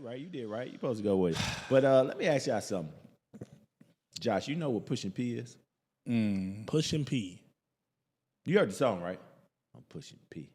right. You did right. You supposed to go with it. But let me ask y'all something. Josh, you know what Pushin P is? Pushin P. You heard the song, right? I'm Pushin P.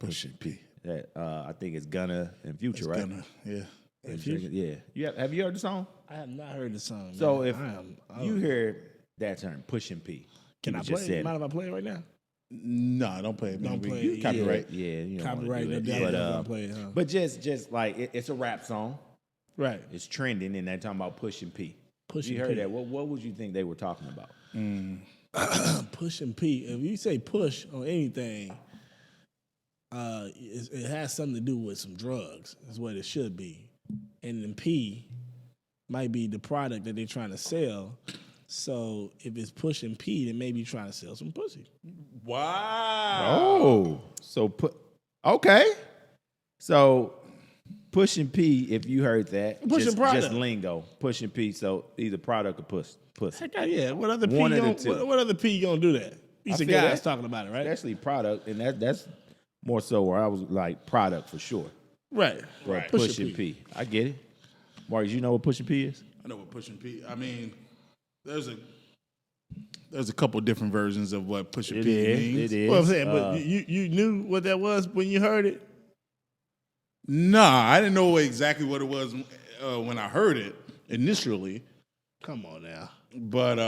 Pushin P. That I think it's Gunna and Future, It's right? Gunna, yeah. And Future? Yeah. Have you heard the song? I have not heard the song. So man. if you hear that term, Pushin P, can I just play it? said Mind if I play it right now? No, don't play it. Don't man. play You it. copyright. Yeah, you don't Copyright, wanna do no it. doubt. Don't play it, huh? But just like it's a rap song. Right. It's trending, and they're talking about Pushin P. Pushin You heard P. that? What would you think they were talking about? Pushin P. If you say push on anything, it has something to do with some drugs. Is what it should be. And then P might be the product that they're trying to sell. So if it's Pushin P, then maybe you're trying to sell some pussy. Wow. Oh, so okay. So Pushin P, if you heard that, Pushing product. just lingo. Pushin P, so either product or pussy. Heck yeah. What other P One of the gonna, two. what other P gonna do that? He's I a feel guy that. that's talking about it, right? Especially product, and that's more so where I was like product for sure. Right. But Right. Pushin P. I get it. Marcus, you know what Pushin P is? I know what Pushin P. I mean, there's a couple different versions of what Pushin P means. It is. Well, I'm saying, but you knew what that was when you heard it? Nah, I didn't know exactly what it was when I heard it initially. Come on now. But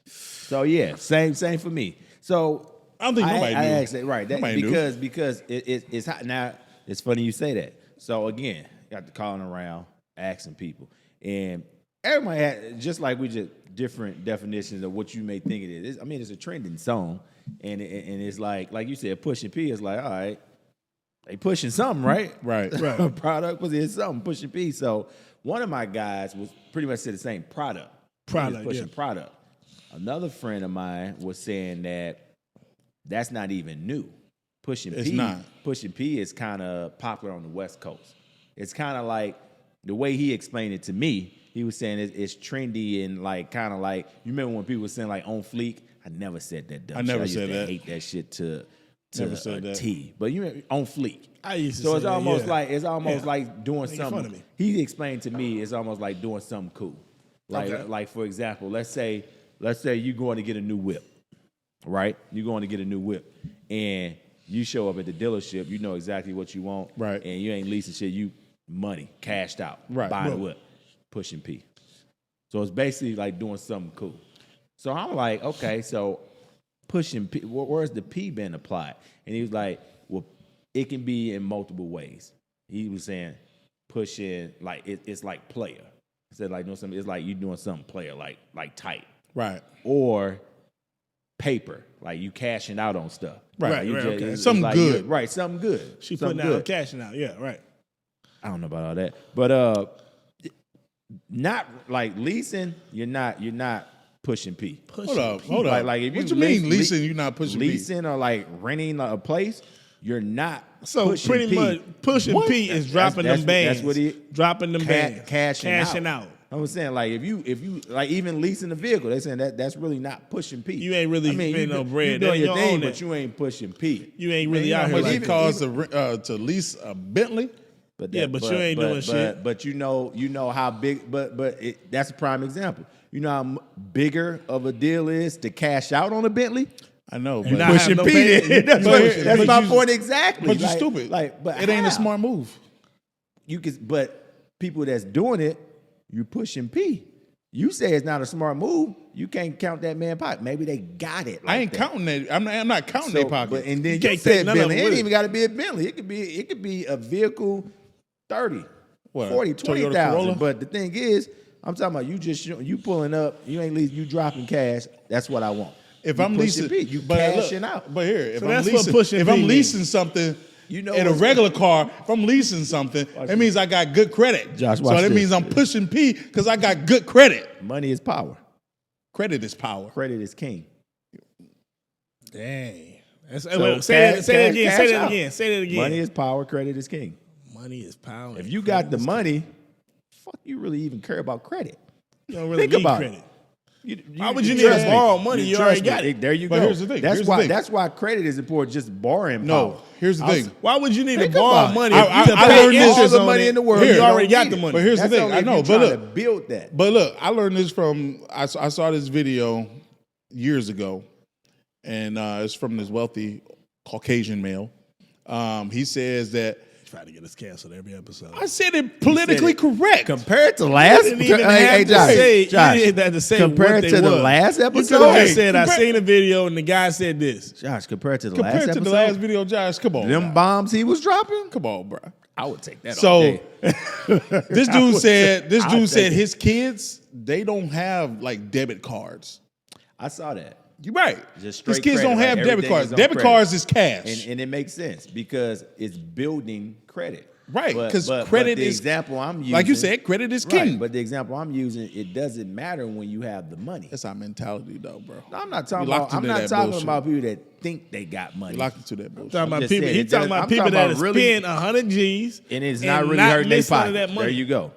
So yeah, same for me. So I don't think nobody I knew. asked it right that, Nobody knew. because it's hot now. It's funny you say that. So again, got to calling around, asking people, and everybody had just like we just different definitions of what you may think it is. I mean, it's a trending song, and it's like you said, Pushin P is like, all right, they pushing something, right? Right. Product was it something Pushin P. So one of my guys was pretty much said the same product. He was pushing product. Another friend of mine was saying that that's not even new. It's not. Pushin P is kind of popular on the West Coast. It's kind of like the way he explained it to me. He was saying it's trendy and like kind of like you remember when people were saying like on fleek. I never said that dumb I never shit. said I used to that. hate that shit to Never said a that. T. But you remember on fleek. I used to So say it's that, almost yeah. like like doing Making fun something. of me. He explained to me it's almost like doing something cool. Like for example, let's say you're going to get a new whip, right? You're going to get a new whip, and you show up at the dealership. You know exactly what you want, Right. And you ain't leasing shit. You money cashed out, Right. Buying Right. a whip, Pushin P. So it's basically like doing something cool. So I'm like, okay, so Pushin P, where's the P been applied? And he was like, well, it can be in multiple ways. He was saying pushing like it's like player. He said like doing something. It's like you doing something player, like tight, Right. or paper, like you cashing out on stuff. Right, Like, you right, okay. it's Something like good. right? Something good. She something putting out good. cashing out. Yeah, right. I don't know about all that, but not like leasing. You're not pushing P. Hold up. Like if what you you mean lease- leasing? You're not pushing P? leasing or like renting a place, you're not. So pushing pretty P. much pushing What? P is dropping That's them bands. That's what he dropping them bands. cashing out. I'm saying like if you like even leasing a vehicle, they saying that's really not pushing P. You ain't really spending no bread. You doing That your you thing, own but it. you ain't pushing P. You ain't really out How here much like it costs to lease a Bentley? But Yeah, but you ain't doing shit. But you know how big. But that's a prime example. You know how bigger of a deal is to cash out on a Bentley. I know, And but not have Pushing no P. pay- did. That's but my you- point exactly. but you're Like- stupid. But it ain't a how? smart move. You can, but people that's doing it, you pushing P. You say it's not a smart move. You can't count that man pocket. Maybe they got it. I ain't that. counting that. I'm not counting their pocket. But, and then you, can't said take none of Bentley. them It with ain't it. even got to be a Bentley. It could be a vehicle 30, What, 40, Toyota 20,000. Corolla? But the thing is, I'm talking about you pulling up, you ain't least you dropping cash. That's what I want. if You I'm pushing leasing, P, you but cashing look, out. But here, if So I'm that's what leasing, pushing if P I'm means. leasing something, You know in a what's- regular car, if I'm leasing something, that means I got good credit. Josh, so watch that this. means I'm pushing P because I got good credit. Money is power. Credit is power. Credit is king. Dang. So Say cash- that again. cash Say that out. again. Say that again. Money is power. Credit is king. Money is power. If you got the money, fuck you really even care about credit? you don't really think need about credit. it. Why would you need to borrow money? You already trust got me. it. There you But go. here's the thing. That's Here's the why. thing. That's why credit is important. Just borrowing No, power. here's the thing. Why would you need to Think borrow about it. money? I to learned pay this- interest all the on money it? in the world. You You already don't got need the it. money. But here's the That's thing. only I if know, you but trying look. to build that. But look, I learned this from I saw this video years ago, and it's from this wealthy Caucasian male. He says that Try to get us canceled every episode. I said it politically correct. Compared to last, You didn't even have to say. Josh, you didn't have to say compared what they to the was. last You could episode. have just said, "I compare- seen a video and the guy said this." Josh, compared to the Compared last to episode, the last video, Josh, come on, them now. bombs he was dropping, Come on, bro. I would take that. all So day. this dude said I'll take it. his kids, they don't have like debit cards. I saw that. You're right. Just His straight kids credit, don't have like debit everything cards. is on Debit credit. cards is cash. And it makes sense because it's building credit. Right, But- 'cause but credit the is- example I'm using, like you said, credit is king. Right, but the example I'm using, it doesn't matter when you have the money. That's our mentality, though, bro. No, I'm not talking We locked about. I'm into not that talking bullshit. about people that think they got money, We locked into that bullshit. Talking about just people. saying, He it talking does- about I'm people talking that about have really- spent 100 G's and it's not really not hurting their miss none of pocket. that money. There you go.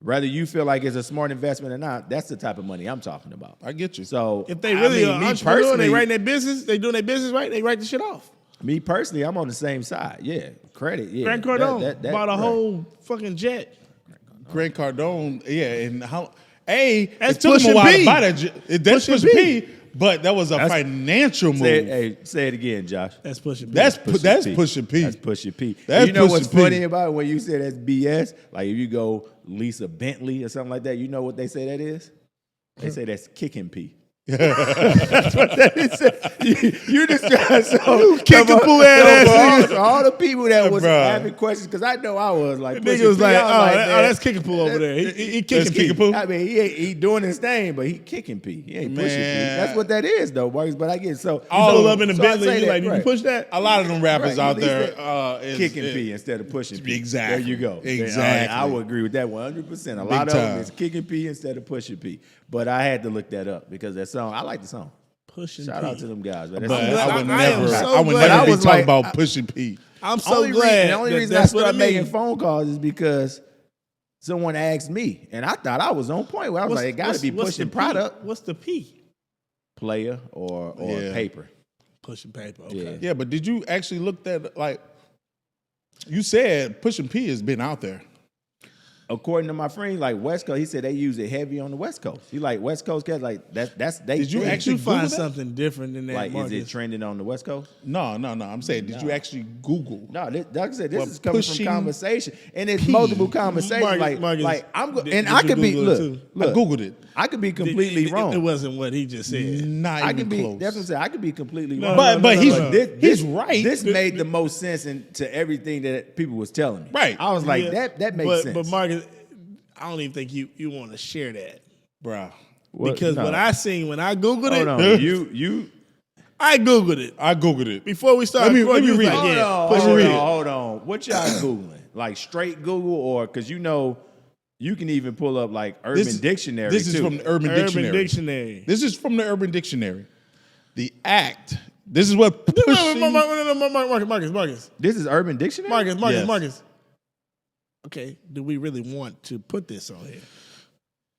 Whether you feel like it's a smart investment or not, that's the type of money I'm talking about. I get you. So If they really are me entrepreneur, they personally, writing their business, they doing their business right, they write the shit off. me personally, I'm on the same side. Yeah, credit. Yeah, Grant Cardone that- bought a right. whole fucking jet. Grant Cardone, yeah, and how? That's it took him Pushin a while P. to buy that. That's Pushin Pushin P. But that was a That's- financial move. Say it again, Josh. That's pushing. That's Pushin P. That's Pushin P. That's You know Pushin what's P. funny about it when you say that's BS? Like if you go Lisa Bentley or something like that, you know what they say that is? They say that's kicking P. That's what that is. You just kicking poo ass. for all the people that was Bruh. having questions, because I know I was like, The nigga Pushin was P, like, I was "Oh, man, that's kicking pool over there. He That's kicking kicking P." poo. I mean, he doing his thing, but he kicking P. He ain't pushing P. Man. That's what that is, though, boys. But I get so All Pull of up in the so I Bentley. say You that, like, you right. push that? A lot of them rappers Right, out you at there is kicking P instead of pushing P. Exactly. There you go. Exactly. I would agree with that 100%. A Big lot of them time. is kicking P instead of pushing P. But I had to look that up because that song, I like the song. Pushing Shout P. out to them guys. But But that's I would I am never, so I would glad. never I be was talking like, about Pushin P. I'm so glad. The only that reason I that's what started I mean. making phone calls is because someone asked me, and I thought I was on point. Where I was like, it got to be what's the pushing P? product, What's the P? player, or Yeah. paper. Pushing paper. Okay. Yeah. Yeah, but did you actually look at, like, you said Pushin P has been out there. According to my friend, like West Coast, he said they use it heavy on the West Coast. He like West Coast cats, like that's they. Did you thing. actually You find Google that? something different than that, like is Marcus. it trending on the West Coast? No. I'm saying, did you actually Google? No, like I said, this Well, is coming Pushing from conversation, and it's P. multiple conversations. Marcus, like I'm, did- and did I you could be Google it too? look. I Googled it. I could be completely wrong. It wasn't what he just said. Not I even could be. close. That's what I'm saying. I could be completely No, wrong. But he's this right. This made the most sense to everything that people was telling me. Right. I was like, Yeah, that makes sense. But Marcus, I don't even think you want to share that Bruh. because no. what I seen when I googled Hold it, on, you. I googled it I Googled it. before we started. Let me recording, you was read like, it. yeah, Hold on. What y'all googling? Like straight Google, or because you know you can even pull up like Urban Dictionary. This is too. from the Urban Urban Dictionary. Dictionary. This is from the Urban Dictionary. The act. This is what pushing. Marcus. This is Urban Dictionary. Yes. Marcus. Okay, do we really want to put this on here?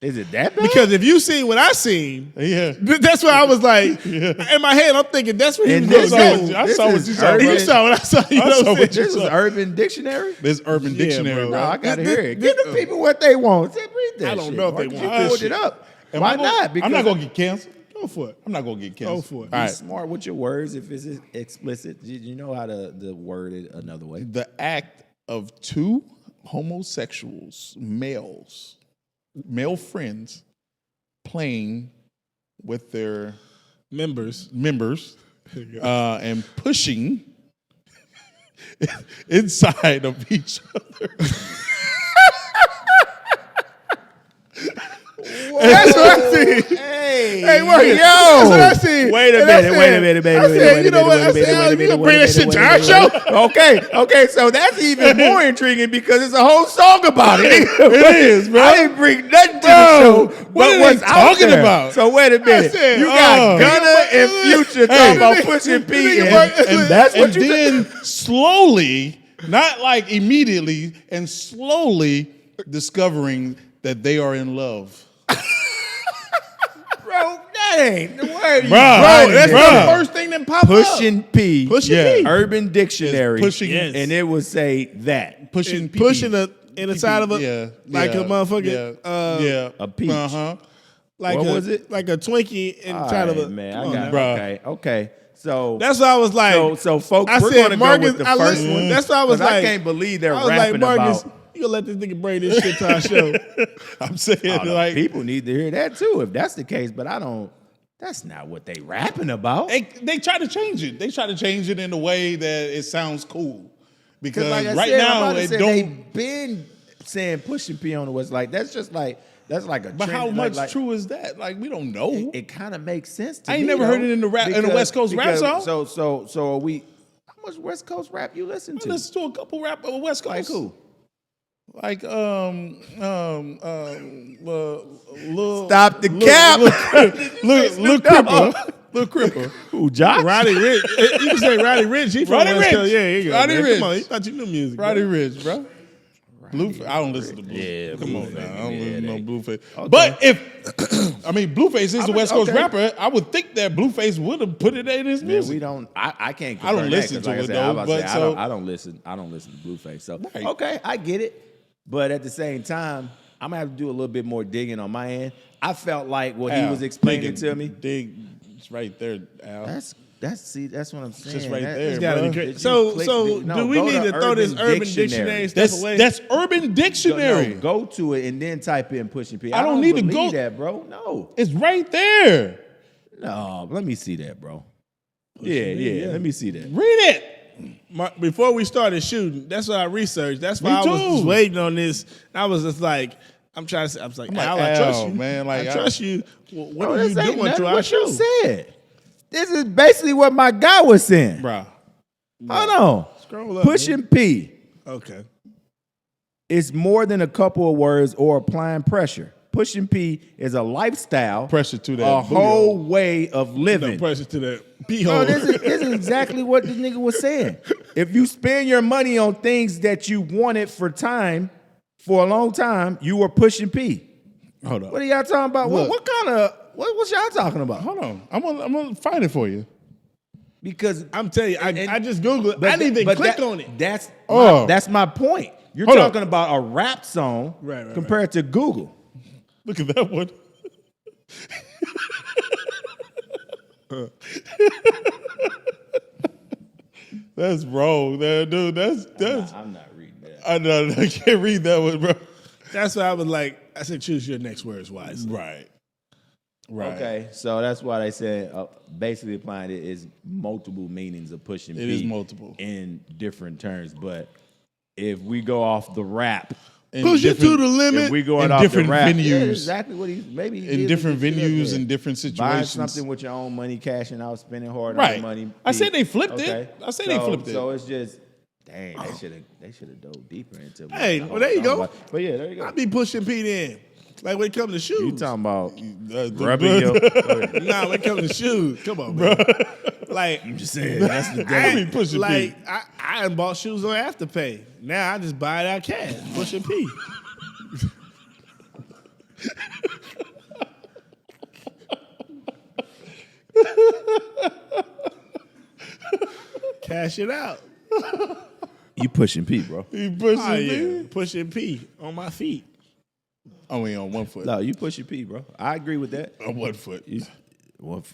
Is it that bad? Because if you seen what I seen, Yeah. that's why I was like, in my head, I'm thinking that's what he And was this going to is- do. I this saw what is you saw. Urban- You saw what I saw. You know I what saw I'm what saying? this is Urban Dictionary. This Urban Dictionary, bro. No, bro. I gotta hear it. Give the people what they want. Say, read that I don't shit. know if they Why want you this pulled shit. it up. Am Why I gonna- not? Because I'm not going to get canceled. Go for it. I'm not going to get canceled. Go for it. All be right. smart with your words. If it's explicit, you know how to word it another way. The act of two homosexuals, male friends, playing with their Members. members and pushing inside of each other. That's what I see. Hey, Marcus. yo. That's what I see. Wait a And I minute, said- wait a minute, I said, you know what? I said, you gonna bring that shit to our show? Okay, so that's even more intriguing because it's a whole song about it. It is, bro. I didn't bring nothing to the Bro, show, what but are what's they out talking there. about? So wait a minute, said, you got Gunna and Future talking about Hey. pushing P, Nigga, and that's what And you then slowly, not like immediately, and slowly discovering that they are in love. That ain't the word. Bro, that's the Bruh. first thing that popped up. Pushing P. Pushing Yeah. P. Urban Dictionary. Pushing, Yes. and it would say that. pushing, Pushing in the side of a like a motherfucking A peach. like What a, was it? like a Twinkie inside of a man. come I on got now. Bro. okay. So That's why I was like, so folks, I we're said, gonna Marcus, go with the I first listened- one. that's why I was 'cause I like- can't believe they're I was like, rapping Marcus, about. you gonna let this nigga bring this shit to our show? I'm saying Oh, no, like people need to hear that too, if that's the case. But I don't. That's not what they rapping about. they try to change it. They try to change it in a way that it sounds cool. Because Like I right said, now I'm about to it say, don't. they've been saying Pushing P on the West. Like that's just like that's like a. But trend, how like- much true is that? Like we don't know. It kind of makes sense. To I ain't me, never though, heard it in the rap- in the West Coast rap song. So are we? How much West Coast rap you listen I to? listen to a couple rap West Coast. Like who? Like Lil Stop the cap. Lil Cripper. Lil Cripper. Who? Josh? Roddy Rich. You can say Roddy Rich. He from Roddy West Rich. Coast. Yeah, here you go. Roddy man. Rich. Come on, you thought you knew music. Roddy bro. Rich, bro. Blueface. I don't listen to Blueface. Yeah, Come on Blueface. now. I don't Yeah, listen to no they- Blueface. Okay. But if, I mean, Blueface is a West Coast okay. rapper, I would think that Blueface would have put it in his Man, music. we don't. I can't. I don't confirm listen that, 'cause to like I it, said, though, I'm about to but say, so- I don't listen. I don't listen to Blueface. So Right. okay, I get it. But at the same time, I'm gonna have to do a little bit more digging on my end. I felt like what he Al, was explaining dig it. to me. Dig, it's right there, Al. That's what I'm saying. just right That- there, it's Gotta bro. be Did crazy. you So, click- no, do we go need to throw this Urban Dictionary stuff away? That's Urban Dictionary. Go to it and then type in Pushing P. I don't need to believe go- that, bro. No, It's right there. no. Let me see that, bro. Yeah. Let me see that. Read it. Before we started shooting, that's what I researched. That's why Me I was too. just waiting on this. I was just like, I'm trying to say, I was like, I'm like, Al, I trust Al, you. man, like, I trust you. Well, what Bro, are you this ain't doing nothing to our what show? you said. This is basically what my guy was saying. Bruh. Hold on. Scroll up. Pushing P. Okay. It's more than a couple of words or applying pressure. Pushing P is a lifestyle, Pressure to that a booty whole hole. way of No living. pressure to that pee Bro, hole. this is exactly what this nigga was saying. If you spend your money on things that you wanted for a long time, you were pushing P. Hold on. What are y'all talking about? Look. What kind of what's y'all talking about? Hold on. I'm gonna find it for you. Because I'm telling you, I just Googled it. but I didn't even but click that- on it. That's my point. You're Hold on. talking about a rap song Right, compared to Google. Look at that one. That's wrong, man, dude. That's. I'm not reading that. I know. I can't read that one, bro. That's why I was like, I said, choose your next words wisely. Right. Right. Okay, so that's why they said basically applying it is multiple meanings of pushing It P is multiple. in different terms. But if we go off the rap, In Push it to different- the limit. if we going in off different the rap, venues. yeah, exactly what he maybe he In did different what he should venues have. and different Buying situations. something with your own money, cashing out, spending hard Right. on money. I P. said they flipped it. I said they flipped it. So it's just, dang, they should have dove deeper into. Hey, the well, there you whole go. song. But yeah, there you go. I be pushing P then. Like when it comes to shoes. You talking about The rubbing your? Nah, when it comes to shoes. Come on, bro. Like, I'm just saying that's the I thing. be pushing like P. I done bought shoes on Afterpay. Now I just buy it out cash. Pushing P. Cash it out. You pushing P, bro. He pushing Oh, P. yeah. Pushing P on my feet. Only on one foot. No, you pushing P, bro. I agree with that. On one foot.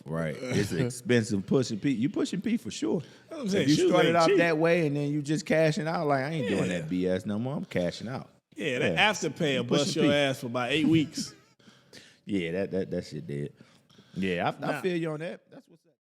Right. It's expensive pushing P. You pushing P for sure. That's what I'm saying. If you Shoes started ain't out cheap. that way and then you just cashing out, like I ain't doing Yeah. that BS no more. I'm cashing out. Yeah, that Afterpay will bust Pushing your P. ass for about 8 weeks. Yeah, that shit did. Yeah, I feel you on that. That's what's up.